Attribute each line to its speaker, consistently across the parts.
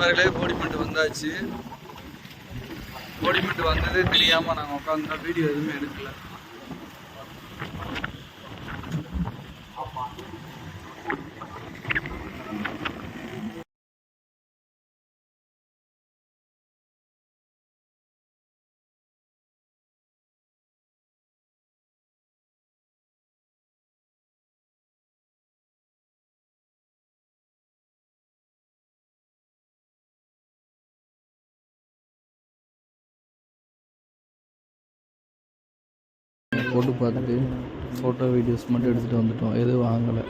Speaker 1: நண்பர்களே போடிமெண்ட் வந்தாச்சு. போடிமெண்ட் வந்ததே தெரியாமல் நாங்கள் உட்காந்து வீடியோ எதுவுமே எடுக்கல. போட்டு பார்த்துட்டு ஃபோட்டோ வீடியோஸ் மட்டும் எடுத்துகிட்டு வந்துட்டோம், எதுவும் வாங்கலை.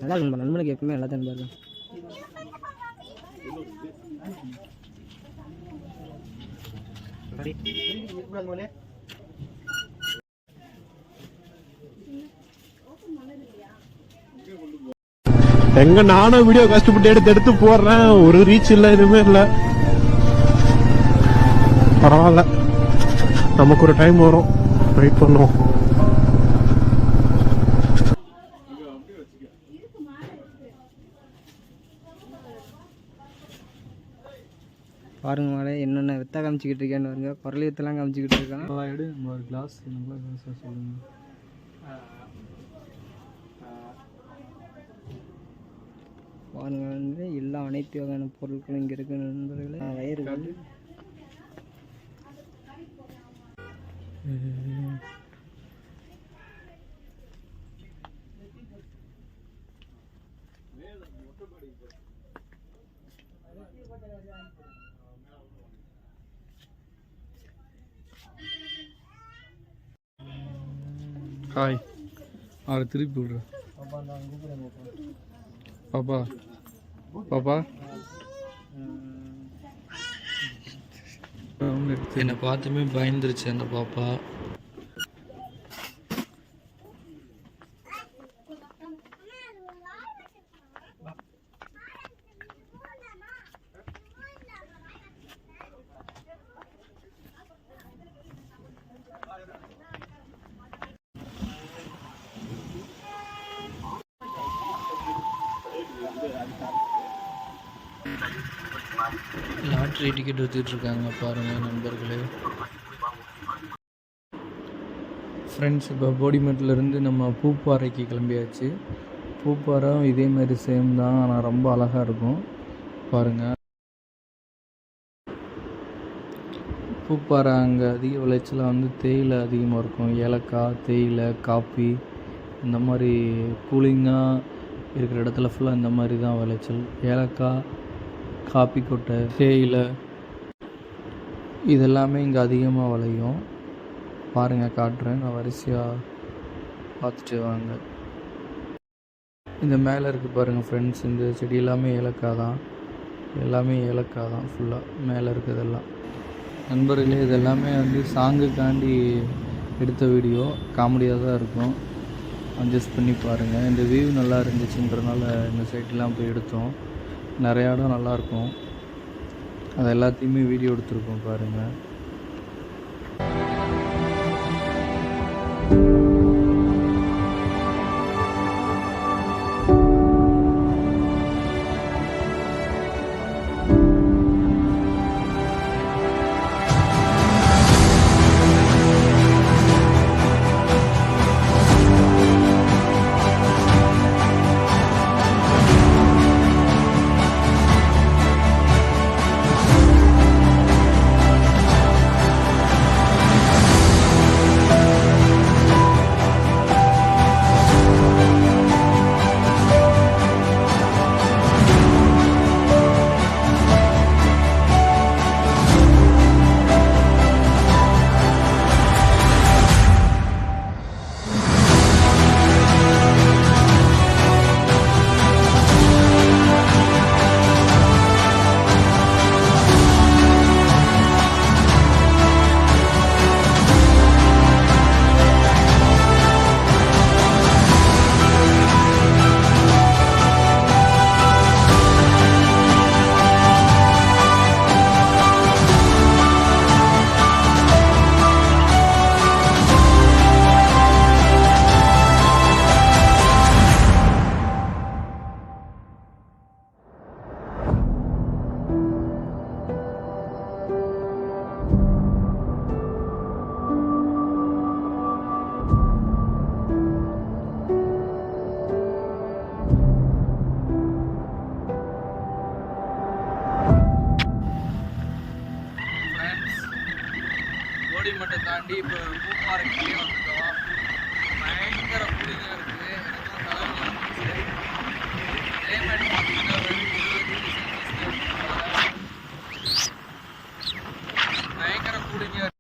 Speaker 2: நல்லா இருக்கும்பா, நண்பனுக்கு எப்பவுமே நல்லா தான் பாருங்க.
Speaker 3: எங்க நானும் வீடியோ கஷ்டப்பட்டு எடுத்து போடுறேன், ஒரு ரீச் இல்ல, எதுவுமே இல்ல. பரவாயில்ல, நமக்கு ஒரு டைம் வரும், வெயிட் பண்ணுவோம்.
Speaker 2: பாருங்க மேலே என்னென்ன வித்தா காமிச்சிக்கிட்டு இருக்கேன்னு பாருங்க, குரலி வித்தெல்லாம் காமிச்சிக்கிட்டு இருக்கான்.
Speaker 1: ஒரு கிளாஸ் சொல்லுங்க.
Speaker 2: பாருங்க வந்து எல்லா அனைத்து வகையான பொருட்களும் இங்கே இருக்கு நண்பர்களே. வயர்கள்
Speaker 1: ஹாய், அவரை திருப்பி விடுறேன். பாப்பா பாப்பா என்னை பார்த்துமே பயந்துருச்சு அந்த பாப்பா. லாட்ரி டிக்கெட் வித்துட்டு இருக்காங்க பாருங்க நண்பர்களே. ஃப்ரெண்ட்ஸ், இப்போ போடிமெட்லேருந்து நம்ம பூப்பாறைக்கு கிளம்பியாச்சு. பூப்பாறை இதே மாதிரி சேம் தான், ஆனால் ரொம்ப அழகாக இருக்கும் பாருங்கள். பூப்பாறை அங்கே அதிக விளைச்சலாக வந்து தேயிலை அதிகமாக இருக்கும். ஏலக்காய், தேயிலை, காப்பி, இந்த மாதிரி கூலிங்காக இருக்கிற இடத்துல ஃபுல்லாக இந்த மாதிரி தான் விளைச்சல். ஏலக்காய், காப்பி கொட்டை, தேயிலை இதெல்லாமே இங்கே அதிகமாக விளையும். பாருங்கள், காட்டுறேன், நான் வரிசையாக பார்த்துட்டு வாங்க. இந்த மேலே இருக்குது பாருங்கள் ஃப்ரெண்ட்ஸ், இந்த செடி எல்லாமே ஏலக்காய் தான், எல்லாமே ஏலக்காய் தான் ஃபுல்லாக மேலே இருக்கிறதெல்லாம். நண்பர்களே, இதெல்லாமே வந்து சாங்குக்காண்டி எடுத்த வீடியோ, காமெடியாக தான் இருக்கும், அட்ஜஸ்ட் பண்ணி பாருங்கள். இந்த வியூ நல்லா இருந்துச்சுன்றனால இந்த சைட்லாம் போய் எடுத்தோம். நிறையா இடம் நல்லாயிருக்கும், அது எல்லாத்தையுமே வீடியோ எடுத்துருக்கோம் பாருங்கள். ஓடி மட்டும் தாண்டி இப்போ பூப்பாறைக்கிட்டே வந்துட்டோம். பயங்கர கூலிங்காக இருக்குது. எனக்குலாம் தலைவலி வந்துச்சு. கிளைமேட் பார்த்தீங்கன்னா பயங்கர கூலிங்காக இருக்கு.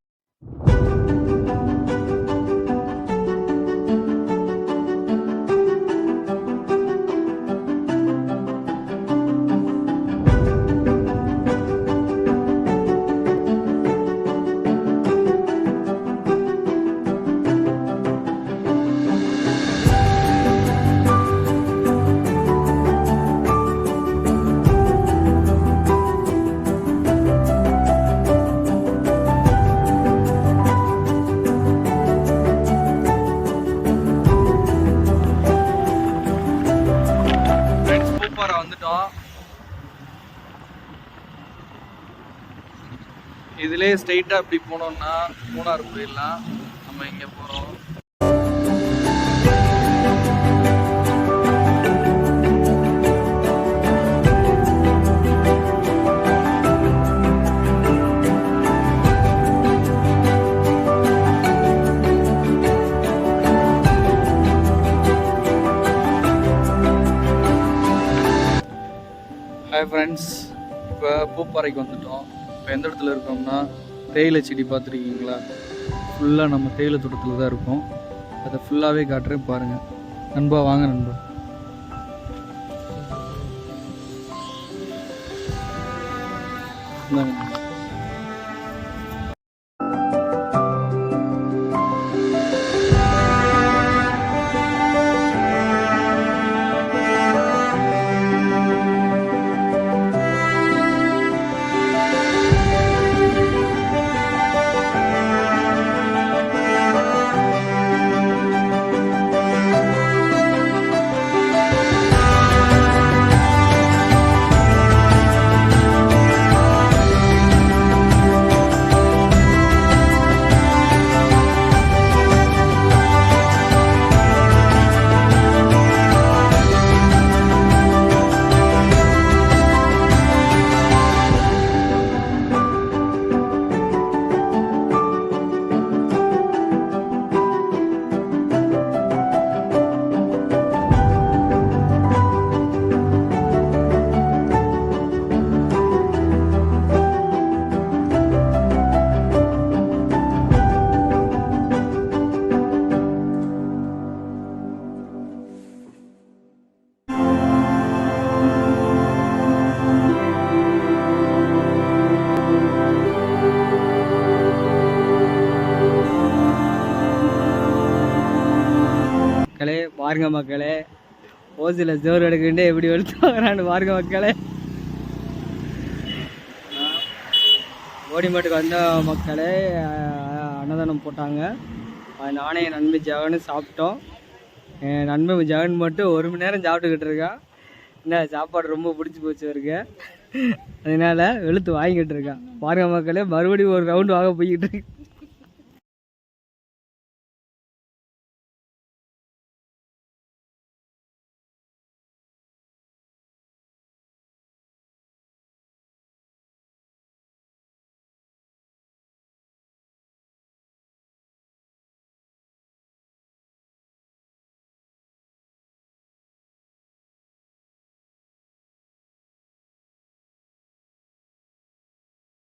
Speaker 1: வந்துட்டோம். இதுலயே ஸ்ட்ரைட்டா அப்படி போனோம்னா மூணார் போயிடலாம். நம்ம இங்க போறோம். ஹாய் ஃப்ரெண்ட்ஸ், இப்போ பூப்பாறைக்கு வந்துட்டோம். இப்போ எந்த இடத்துல இருக்கோம்னா தேயிலை செடி பார்த்துருக்கீங்களா? ஃபுல்லாக நம்ம தேயிலை தோட்டத்தில் தான் இருக்கோம். அதை ஃபுல்லாகவே காட்டுறேன் பாருங்கள். நண்பா வாங்க நண்பா.
Speaker 2: மக்களே பாருங்க மக்களே, ஓசில ஜோர் எடுக்கிட்டே எப்படி எடுத்து வாங்குறான்னு பாருங்க மக்களே. ஓடிமேட்டுக்கு வந்த மக்களே அன்னதானம் போட்டாங்க. அது நானே என் நண்பன் ஜெகனும் சாப்பிட்டோம். என் நண்பன் ஜெகன் மட்டும் 1 மணி நேரம் சாப்பிட்டுக்கிட்டு இருக்கான். என்ன சாப்பாடு ரொம்ப பிடிச்சி போச்சு இருக்கு, அதனால வெளுத்து வாங்கிக்கிட்டு இருக்கான். பாருங்க மக்களே, மறுபடியும் ஒரு ரவுண்டு வாங்க போய்கிட்டு இருக்கு.